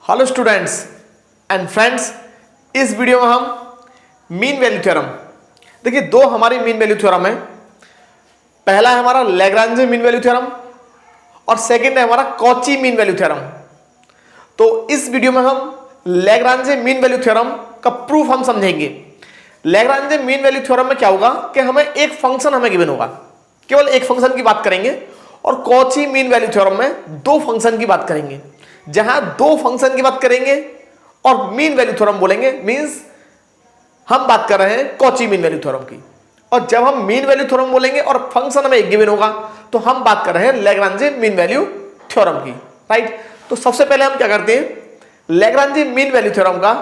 Hello students and friends, इस video में हम मीन वैल्यू थ्योरम, देखिए दो हमारी मीन वैल्यू थ्योरम है। पहला है हमारा लैग्रांज मीन वैल्यू थ्योरम और सेकंड है हमारा कॉची मीन वैल्यू थ्योरम। तो इस वीडियो में हम लैग्रांज मीन वैल्यू थ्योरम का प्रूफ हम समझेंगे। लैग्रांज मीन वैल्यू थ्योरम में क्या होगा कि हमें एक फंक्शन हमें गिवन होगा, केवल एक फंक्शन की बात करेंगे, और कॉची मीन वैल्यू थ्योरम में दो फंक्शन की बात करेंगे। जहां दो फंक्शन की बात करेंगे और मीन वैल्यू थ्योरम बोलेंगे, मींस हम बात कर रहे हैं कॉची मीन वैल्यू थ्योरम की। और जब हम मीन वैल्यू थ्योरम बोलेंगे और फंक्शन हमें एक गिवन होगा तो हम बात कर रहे हैं लैग्रांज मीन वैल्यू थ्योरम की, राइट। तो सबसे पहले हम क्या करते हैं, लैग्रांज मीन वैल्यू थ्योरम का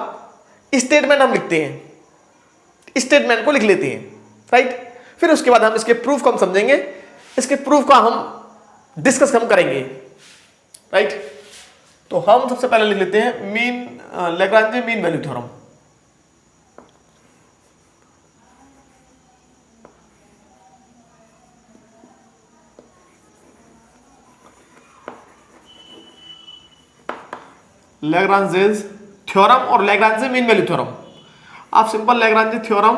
स्टेटमेंट हम लिखते हैं, स्टेटमेंट को लिख लेते हैं, राइट। फिर उसके बाद हम इसके प्रूफ को हम समझेंगे, इसके प्रूफ का हम डिस्कस हम करेंगे, राइट। तो हम सबसे पहले लिख लेते हैं Lagrange mean value theorem. Lagrange theorem और लैग्रांज मीन वैल्यू थ्योरम, आप सिंपल लैग्रांज थ्योरम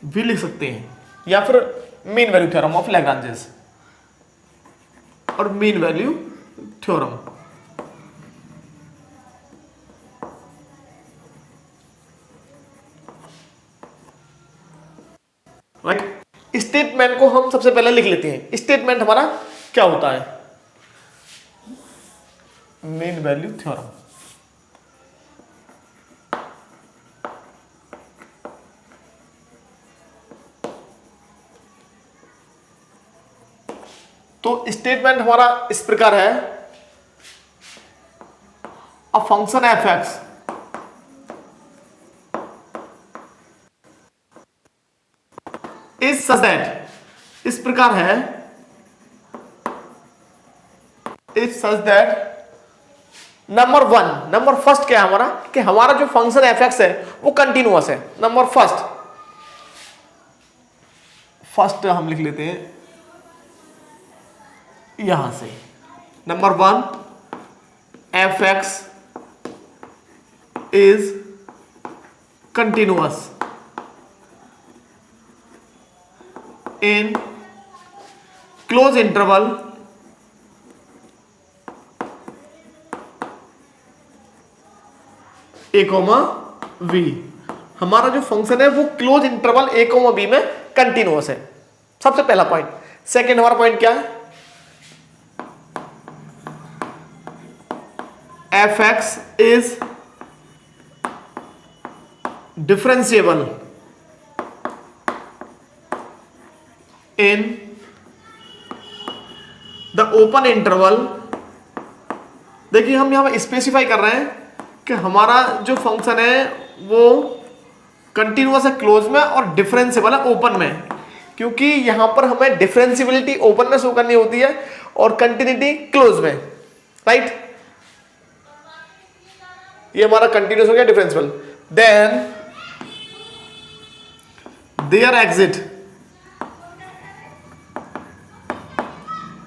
भी लिख सकते हैं या फिर mean value theorem of Lagrange और mean value theorem. Right, statement को हम सबसे पहले लिख लेते हैं। स्टेटमेंट हमारा क्या होता है, मीन वैल्यू थ्योरम। तो स्टेटमेंट हमारा इस प्रकार है, a function F x is such that, इस प्रकार है, is such that number one, number first क्या है हमारा, कि हमारा जो फंक्शन एफ एक्स है वो कंटिन्यूअस है। नंबर फर्स्ट हम लिख लेते हैं यहां से, number one, f x is continuous in close interval A comma v. हमारा जो फंक्शन है वो क्लोज इंटरवल ए कोमा बी में कंटिन्यूअस है, सबसे पहला पॉइंट। सेकंड हमारा पॉइंट क्या है, f x is differentiable in the open interval. देखिए हम यहां पर स्पेसिफाई कर रहे हैं कि हमारा जो फंक्शन है वो कंटिन्यूअस है क्लोज में और डिफरेंशिएबल है ओपन में, क्योंकि यहां पर हमें डिफरेंशिएबिलिटी ओपन में शो करनी होती है और कंटिन्यूटी क्लोज में, राइट। ये हमारा कंटिन्यूअस हो गया, differentiable. Then there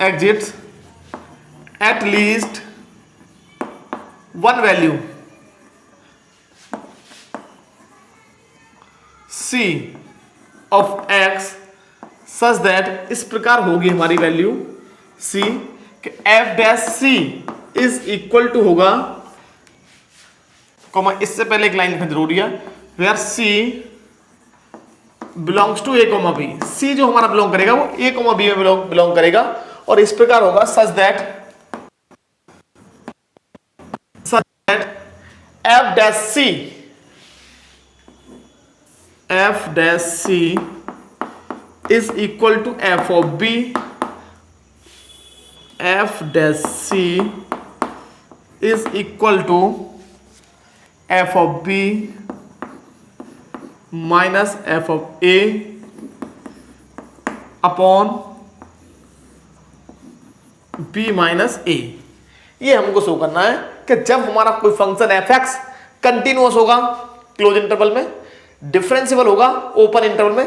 exits at least one value c of x such that, इस प्रकार होगी हमारी वैल्यू c कि f dash c is equal to होगा, कॉमा इससे पहले एक लाइन लिखना जरूरी है, where c belongs to a comma b. c जो हमारा बिलोंग करेगा वो ए कोमा बी में बिलोंग करेगा, और इस प्रकार होगा such that f dash C is equal to F of b, f dash C is equal to F of B minus F of A upon b minus ए। ये हमको show करना है कि जब हमारा कोई फंक्शन एफ एक्स कंटिन्यूअस होगा close interval में, डिफरेंशिएबल होगा ओपन इंटरवल में,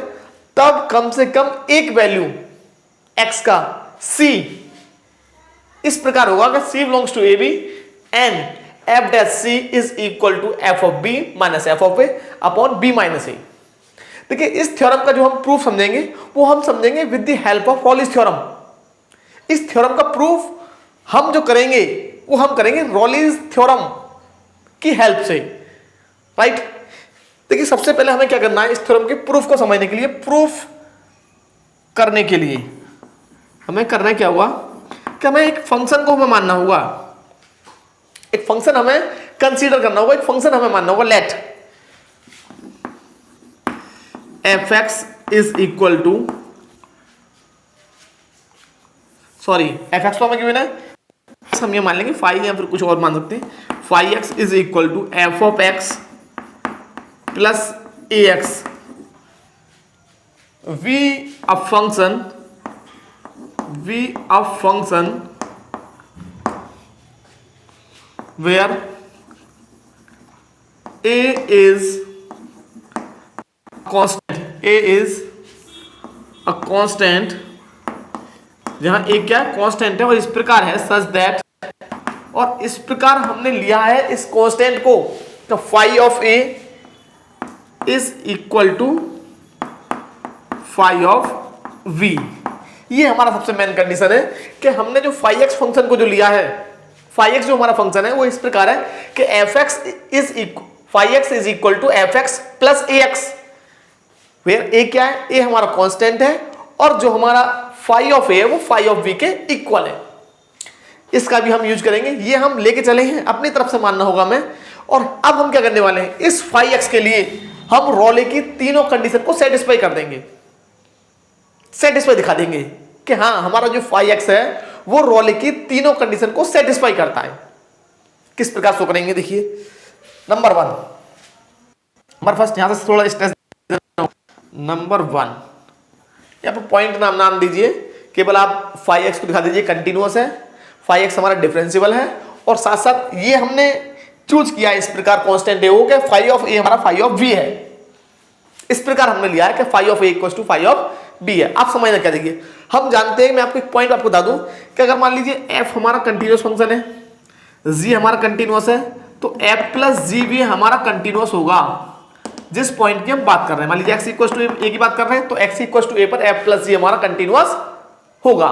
तब कम से कम एक वैल्यू x का c इस प्रकार होगा कि c belongs to A B and F dash C is equal to F of B minus F of A upon B minus A. देखिए इस थ्योरम का जो हम प्रूफ समझेंगे वो हम समझेंगे with the help of Rolle's theorem. इस थ्योरम का प्रूफ हम जो करेंगे वो हम करेंगे रॉलिस थ्योरम की हेल्प से, राइट। देखिए सबसे पहले हमें क्या करना है, इस थ्योरम के प्रूफ को समझने के लिए, प्रूफ करने के लिए हमें करना क्या हुआ कि हमें एक फंक्शन को हमें मानना होगा, एक फंक्शन हमें कंसीडर करना होगा, एक फंक्शन हमें मानना होगा। Let f x is equal to, sorry f x तो हमें गिवन है, हम ये मान लेंगे फाइव या फिर कुछ और मान सकते हैं। Five x is equal to F of x plus A x v a function where a is a constant, जहां a क्या कांस्टेंट है और इस प्रकार है सच दैट, और इस प्रकार हमने लिया है इस कांस्टेंट को, तो phi of a is equal to phi of v। ये हमारा सबसे मेन कंडीशन है कि हमने जो फाई एक्स फंक्शन को जो लिया है, फाई एक्स जो हमारा फंक्शन है वो इस प्रकार है कि F x is equal to F x plus A X, where A क्या है, ए हमारा कांस्टेंट है और जो हमारा फाई ऑफ ए है वो फाई ऑफ बी के इक्वल है। इसका भी हम यूज करेंगे, ये हम लेके चले हैं, अपनी तरफ से मानना होगा हमें। और अब हम क्या करने वाले हैं, इस फाई एक्स के लिए हम रॉले की तीनों कंडीशन को सेटिस्फाई कर देंगे, सेटिस्फाई दिखा देंगे कि हाँ हमारा जो फाई एक्स है वो रॉले की तीनों कंडीशन को सेटिस्फाई करता है। किस प्रकार शो करेंगे, देखिए नंबर वन, नंबर फर्स्ट यहां से थोड़ा स्ट्रेस, नंबर वन यहां पर पॉइंट नाम दीजिए, केवल आप फाई एक्स को दिखा दीजिए कंटिन्यूअस है, फाई एक्स हमारा डिफरेंशियल है, और साथ साथ ये हमने चूज किया इस प्रकार कांस्टेंट है वो कि फाई ऑफ ए हमारा फाई ऑफ बी है। इस प्रकार हमने लिया है कि phi of a equal to phi of b है। आप समझना क्या, देखिए हम जानते हैं, मैं आपको एक पॉइंट आपको बता दूं कि अगर मान लीजिए एफ हमारा कंटिन्यूअस फंक्शन है, जी हमारा कंटिन्यूअस है, तो एफ प्लस जी भी हमारा कंटिन्यूअस होगा जिस पॉइंट की हम बात कर रहे हैं। मान लीजिए एक्स इक्वल टू ए की बात कर रहे हैं, तो एक्स इक्वल टू ए पर एफ प्लस जी हमारा कंटिन्यूअस होगा।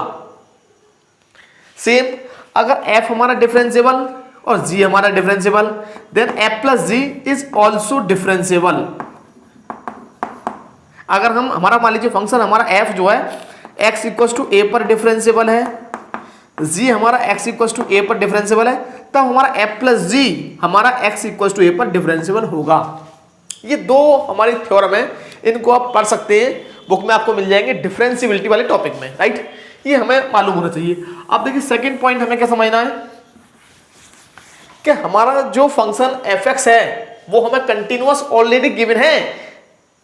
सेम अगर एफ हमारा डिफरेंशिएबल और जी हमारा differentiable, then f plus g is also differentiable. अगर हम हमारा मान लीजिए फंक्शन हमारा एफ जो है x इक्वल टू ए पर डिफरेंशिएबल है, g हमारा x इक्वल टू ए पर डिफरेंशिएबल है, तब हमारा f प्लस जी हमारा x इक्वल टू ए पर डिफरेंशिएबल होगा। ये दो हमारी थ्योरम है, इनको आप पढ़ सकते हैं, बुक में आपको मिल जाएंगे डिफरेंशिएबिलिटी वाले टॉपिक में, राइट। ये हमें मालूम होना चाहिए। अब देखिए सेकंड पॉइंट हमें क्या समझना है कि हमारा जो फंक्शन f(x) है वो हमें कंटिन्यूअस ऑलरेडी गिवन है,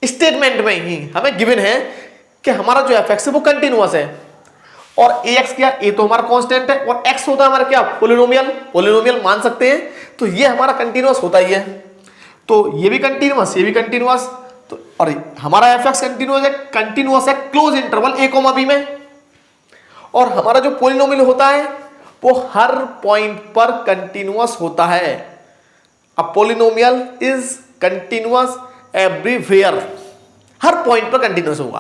स्टेटमेंट में ही हमें गिवन है कि हमारा जो f(x) है वो कंटिन्यूअस है, और ax क्या, a तो हमारा कांस्टेंट है और x होता है हमारा क्या, पोलिनोमियल मान सकते हैं, तो ये हमारा कंटिन्यूअस होता ही है, तो ये भी कंटिन्यूअस, ये भी कंटिन्यूअस, तो और हमारा f(x) कंटिन्यूअस है क्लोज इंटरवल a, b में, और हमारा जो पोलिनोमियल होता है वो हर पॉइंट पर कंटिन्यूअस होता है। A polynomial is continuous everywhere, हर पॉइंट पर कंटिन्यूअस होगा,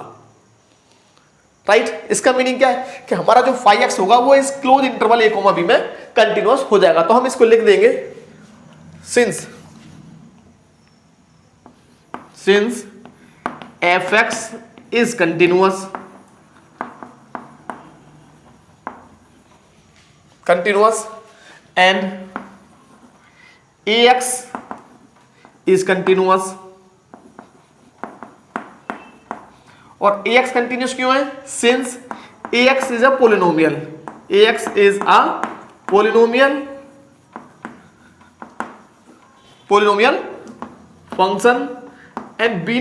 राइट। इसका मीनिंग क्या है कि हमारा जो फाई एक्स होगा वो इस क्लोज इंटरवल a, b में कंटिन्यूअस हो जाएगा। तो हम इसको लिख देंगे since f(x) is continuous and ax is continuous, और ax कंटिन्यूस क्यों है, since ax is a polynomial, ax is a polynomial function, and we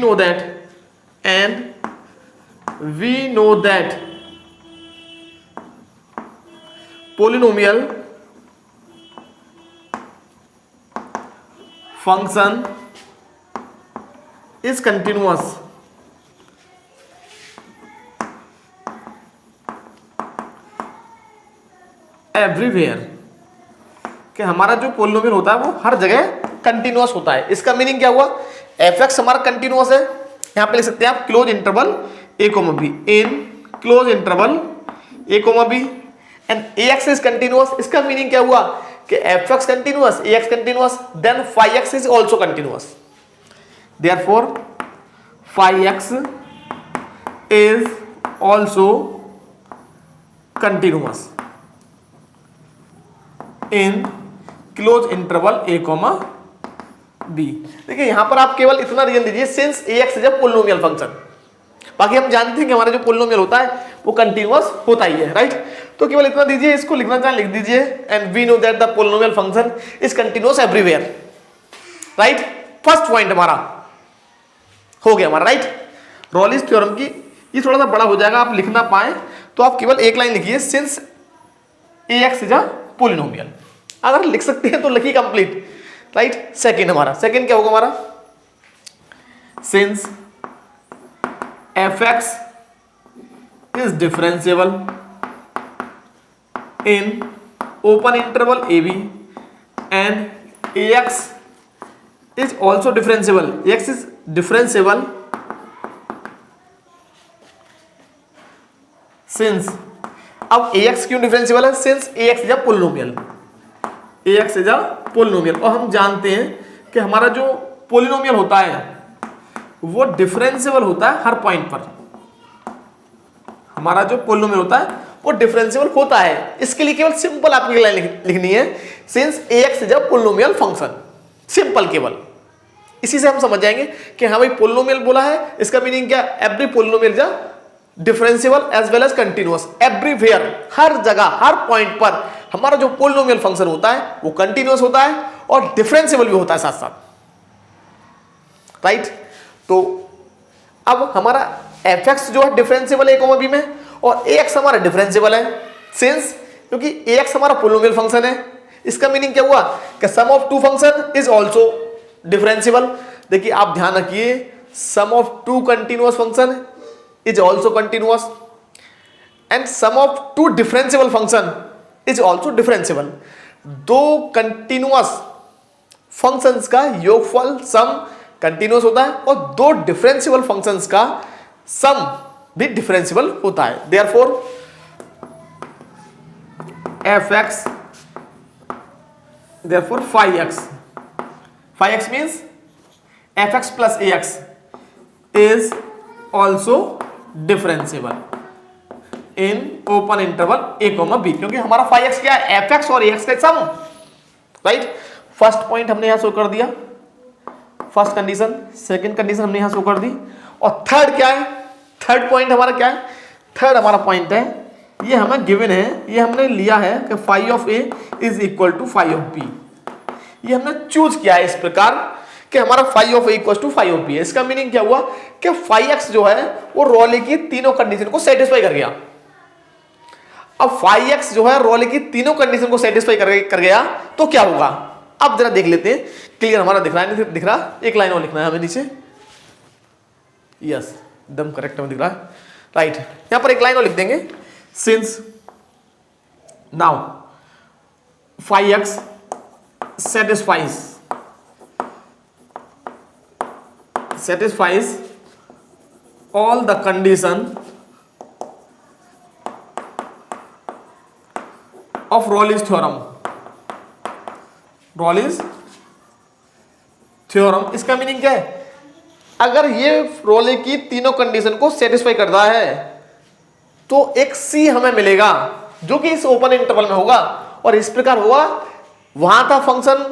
know that polynomial function is continuous everywhere, कि हमारा जो पोलिनोमियल होता है वो हर जगह कंटिन्यूअस होता है। इसका मीनिंग क्या हुआ, एफ हमारा कंटिन्यूअस है, यहाँ पे लिख सकते हैं आप close interval A comma b, in close interval A comma b, and a x is continuous. इसका मीनिंग क्या हुआ कि F x continuous, a x continuous, then phi x is also continuous, therefore phi x is also continuous in close interval A comma b. देखिए यहां पर आप केवल इतना रीजन दीजिए, since a x is a polynomial function. बाकी हम जानते हैं कि हमारा जो पोलिनोमियल होता है वो कंटिन्यूअस होता ही है, राइट। तो केवल इतना दीजिए, इसको लिखना चाहें लिख दीजिए, and we know that the polynomial function is continuous everywhere, right. First point हमारा हो गया हमारा, राइट। रॉलिस थ्योरम की ये थोड़ा सा बड़ा हो जाएगा, आप लिख ना पाए तो आप केवल एक लाइन लिखिए, since a x is a polynomial. अगर लिख सकते हैं तो लिखिए कंप्लीट, राइट। सेकंड हमारा, सेकंड क्या होगा हमारा, since f x is differentiable in open interval a B and a x is also differentiable, x is differentiable since, अब ए एक्स क्यों डिफरेंशिएबल है, since a x is a polynomial, a x is a polynomial. और हम जानते हैं कि हमारा जो पोलिनोमियल होता है वो डिफरेंशिएबल होता है हर पॉइंट पर। हमारा जो पोलिनोमियल होता है वो डिफरेंशिएबल होता है। इसके लिए केवल सिंपल आपकी लाइन लिखनी है, since a x is a polynomial function, simple केवल। इसी से हम समझ जाएंगे कि हाँ भाई पोलिनोमियल बोला है, इसका मीनिंग क्या, every polynomial is a differentiable as well as continuous, everywhere, हर जगह हर पॉइंट पर हमारा जो पोलिनोमियल फंक्शन होता है वो कंटिन्यूअस होता है और डिफरेंशिएबल भी होता है साथ साथ, राइट। तो अब हमारा एफ एक्स जो है डिफरेंशिएबल है ए कोमा बी में, और ए एक्स हमारा डिफरेंशिएबल है, सिंस क्योंकि ए एक्स हमारा पोलिनोमियल फंक्शन है। इसका मीनिंग क्या हुआ कि sum of two function is also differentiable. देखिए आप ध्यान रखिए, sum of two continuous function is also continuous and sum of two differentiable function is also differentiable. दो कंटिन्यूअस फंक्शंस का योगफल सम कंटिन्यूअस होता है और दो डिफरेंशिएबल फंक्शंस का सम भी डिफरेंशिएबल होता है। Therefore f x, therefore phi x means f x plus A x is also differentiable in open interval A comma b, क्योंकि हमारा फाई एक्स क्या है, एफ एक्स और ए एक्स का सम, राइट। फर्स्ट पॉइंट हमने यहां शो कर दिया, फर्स्ट कंडीशन, सेकंड कंडीशन हमने यहां शो कर दी, और थर्ड क्या है, थर्ड पॉइंट हमारा क्या है, थर्ड हमारा पॉइंट है, ये हमें गिवन है, ये हमने लिया है कि phi of A is equal to phi of b. ये हमने चूज किया है इस प्रकार कि हमारा phi of a equal to phi of b है। इसका मीनिंग क्या हुआ कि फाई एक्स जो है वो रॉले की तीनों कंडीशन को सेटिस्फाई कर गया। अब फाई एक्स जो है रॉले की तीनों कंडीशन को सेटिस्फाई कर गया तो क्या होगा, अब जरा देख लेते हैं। क्लियर हमारा दिख रहा है, नहीं दिख रहा, एक लाइन और लिखना है हमें नीचे, यस एकदम करेक्ट हमें दिख रहा है, राइट। यहां पर एक लाइन और लिख देंगे, since now phi x satisfies all the condition of Rayleigh's theorem। Rayleigh's theorem, इसका मीनिंग क्या है, अगर ये रोले की तीनों कंडीशन को सेटिस्फाई करता है तो एक सी हमें मिलेगा जो कि इस ओपन इंटरवल में होगा, और इस प्रकार होगा। वहां था फंक्शन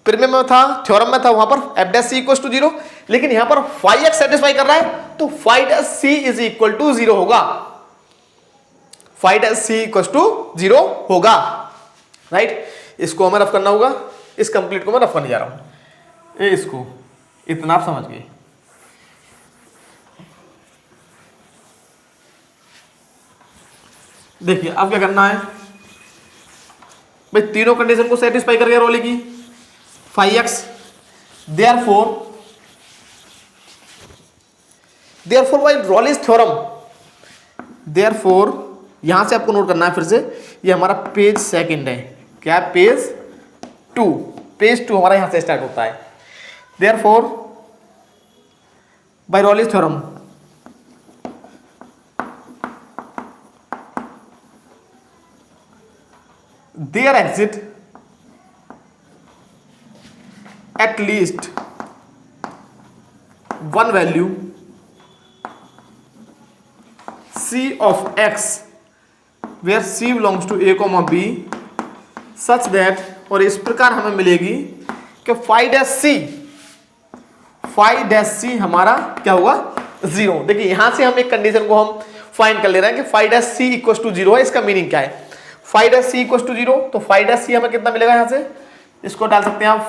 प्रीमियम में था, थ्योरम में था, वहां पर f dash c equal to 0, लेकिन यहां पर फाई एक्स सेटिस्फाई कर रहा है तो phi dash C is equal to 0 होगा, phi dash c equal to 0 होगा, राइट। इसको हमें रफ करना होगा, इस कंप्लीट को मैं रफ करने जा रहा हूं, इसको इतना आप समझ गए। देखिए अब क्या करना है भाई, तीनों कंडीशन को सेटिस्फाई कर गया रोले की phi X, therefore by Rolle's theorem, therefore यहां से आपको नोट करना है फिर से, ये हमारा पेज सेकंड है, क्या पेज 2, पेज 2 हमारा यहां से स्टार्ट होता है। Therefore by Rolle's theorem there exit at least one value c of x where c belongs to a comma b such that, और इस प्रकार हमें मिलेगी कि फाई डैश सी हमारा क्या होगा 0। देखिए यहां से हम एक कंडीशन को हम फाइंड कर ले रहे हैं कि phi dash c equal to 0 है। इसका मीनिंग क्या है? Phi dash c equal to 0, तो फाई डैश सी हमें कितना मिलेगा? यहां से इसको डाल सकते हैं आप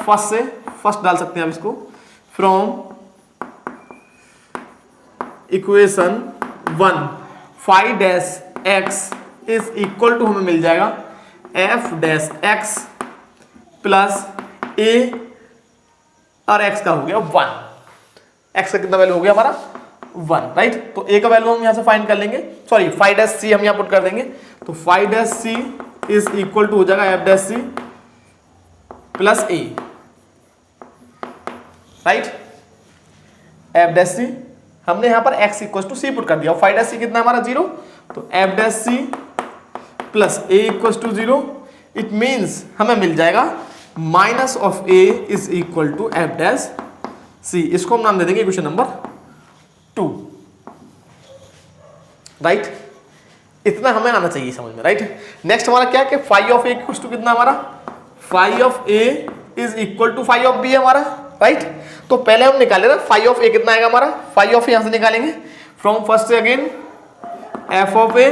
फर्स्ट डाल सकते हैं आप इसको from equation 1 phi dash x is equal to हमें मिल जाएगा F dash x plus a और एक्स का हो गया 1। एक्स का कितना वैल्यू हो गया हमारा 1, राइट। तो ए का वैल्यू हम यहां से फाइंड कर लेंगे, सॉरी फाई डैश सी हम यहां पुट कर देंगे। तो phi dash C is equal to हो जाएगा F dash C plus A, right. F dash C हमने यहां पर x equal to C put कर दिया, फाई डैश सी कितना हमारा 0, तो F dash C plus A equal to 0। It means हमें मिल जाएगा minus of A is equal to F dash C. इसको हम नाम दे देंगे इक्वेशन नंबर 2, राइट। इतना हमें आना चाहिए समझ में, राइट। नेक्स्ट हमारा क्या है कि phi of a equal to कितना हमारा phi of A is equal to phi of b है हमारा, राइट। तो पहले हम निकाले ना फाई ऑफ ए कितना आएगा हमारा, फाई ऑफ ए यहां से निकालेंगे फ्रॉम फर्स्ट से again f of a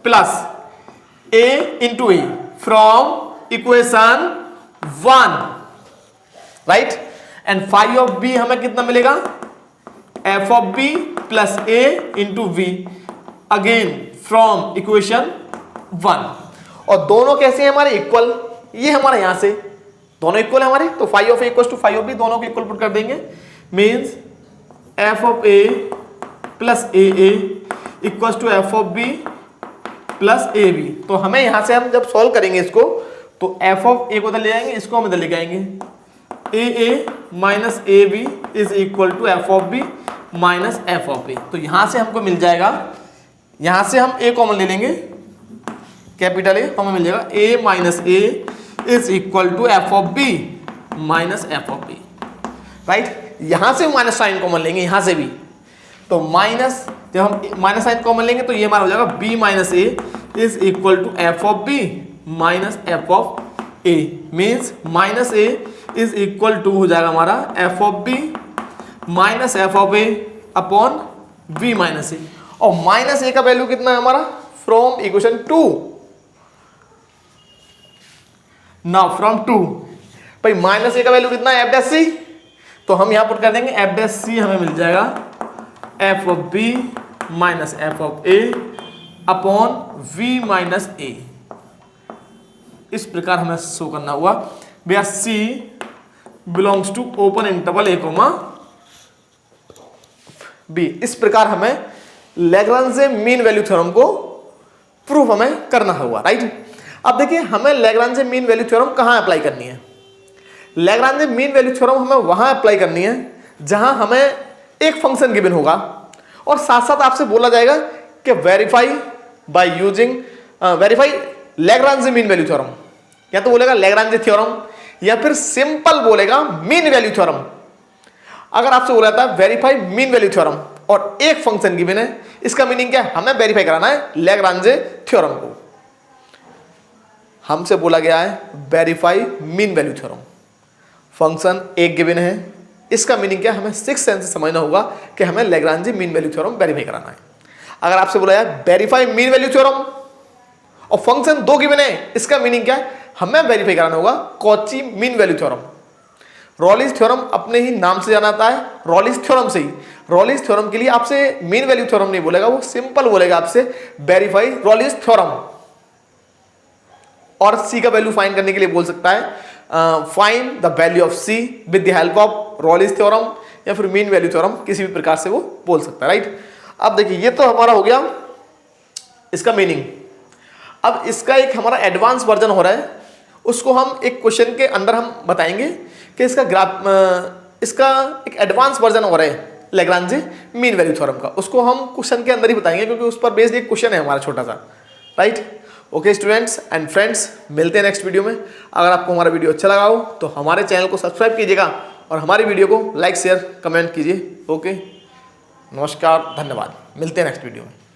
plus a into a from equation 1, right. And phi of b हमें कितना मिलेगा f of b plus a into v again from equation 1। और दोनों कैसे हैं हमारे इक्वल, ये हमारे यहां से दोनों इक्वल है हमारे, तो phi of a equal to phi of b दोनों को इक्वल पुट कर देंगे। Means f of a plus A equal to F of b plus a b. तो हमें यहां से हम जब सॉल्व करेंगे इसको तो एफ ऑफ ए को इधर ले आएंगे, इसको हम इधर लेके आएंगे A minus A B is equal to F of B minus F of A. तो यहां से हमको मिल जाएगा, यहां से हम ए कॉमन ले लेंगे, कैपिटल ए, हमें मिल जाएगा A minus A is equal to F of B minus F of B, right. यहां से माइनस साइन कॉमन लेंगे यहां से भी, तो माइनस जब हम माइनस साइन कॉमन लेंगे तो ये हमारा हो जाएगा B minus A is equal to F of B minus F of A. Means minus A is equal to हो जाएगा हमारा F of B minus F of A upon B minus A. और माइनस ए का value कितना है हमारा from equation 2, now from 2 भाई minus ए का वैल्यू कितना है एफ डैश सी, तो हम यहां पुट कर देंगे एफ डैश सी हमें मिल जाएगा F of B minus F of A upon V minus A. इस प्रकार हमें शो करना हुआ where C belongs to open interval A comma B. इस प्रकार हमें लैग्रांजे मीन वैल्यू थ्योरम को प्रूफ हमें करना हुआ, राइट। अब देखिए हमें लैग्रांजे मीन वैल्यू थ्योरम कहां अप्लाई करनी है। लैग्रांजे मीन वैल्यू थ्योरम हमें वहां अप्लाई करनी है जहां हमें एक फंक्शन गिवन होगा और साथ साथ आपसे बोला जाएगा कि verify by using verify Lagrange mean value theorem, या तो बोलेगा लैग्रांजे थ्योरम या फिर सिंपल बोलेगा मीन वैल्यू थ्योरम। अगर आपसे बोला था वेरीफाई मीन वैल्यू थ्योरम और एक फंक्शन गिवन है, इसका मीनिंग क्या है, हमें वेरीफाई कराना है लैग्रांजे थ्योरम को। हमसे बोला गया है verify mean value theorem, function एक गिवन है, इसका मीनिंग क्या है, हमें सिक्स सेंस से समझना होगा कि हमें Lagrange mean value theorem verify कराना है। अगर आपसे बोला जाए वेरीफाई मीन वैल्यू थ्योरम और फंक्शन दो गिवन है, इसका मीनिंग क्या है, हमें वेरीफाई कराना होगा Cauchy mean value theorem. रॉलिस theorem अपने ही नाम से जाना आता है, रॉलिस थ्योरम से ही। रॉलिस थ्योरम के लिए आपसे मीन वैल्यू थ्योरम नहीं बोलेगा, वो सिंपल बोलेगा आपसे वेरीफाई रॉलिस थ्योरम। और सी का वैल्यू फाइंड करने के लिए बोल सकता है find the value of c with the help of Rolle's theorem या फिर मीन वैल्यू थ्योरम, किसी भी प्रकार से वो बोल सकता है, राइट। अब देखिए ये तो हमारा हो गया इसका मीनिंग। अब इसका एक हमारा एडवांस वर्जन हो रहा है, उसको हम एक क्वेश्चन के अंदर हम बताएंगे कि इसका एक एडवांस वर्जन हो रहा है लैग्रांजे मीन वैल्यू थ्योरम का, उसको हम क्वेश्चन के अंदर ही बताएंगे क्योंकि उस पर बेस्ड एक क्वेश्चन है हमारा छोटा सा, right. Okay students and friends, मिलते हैं नेक्स्ट वीडियो में। अगर आपको हमारा वीडियो अच्छा लगा हो तो हमारे चैनल को सब्सक्राइब कीजिएगा और हमारी वीडियो को लाइक शेयर कमेंट कीजिए। ओके, नमस्कार, धन्यवाद, मिलते हैं नेक्स्ट वीडियो में।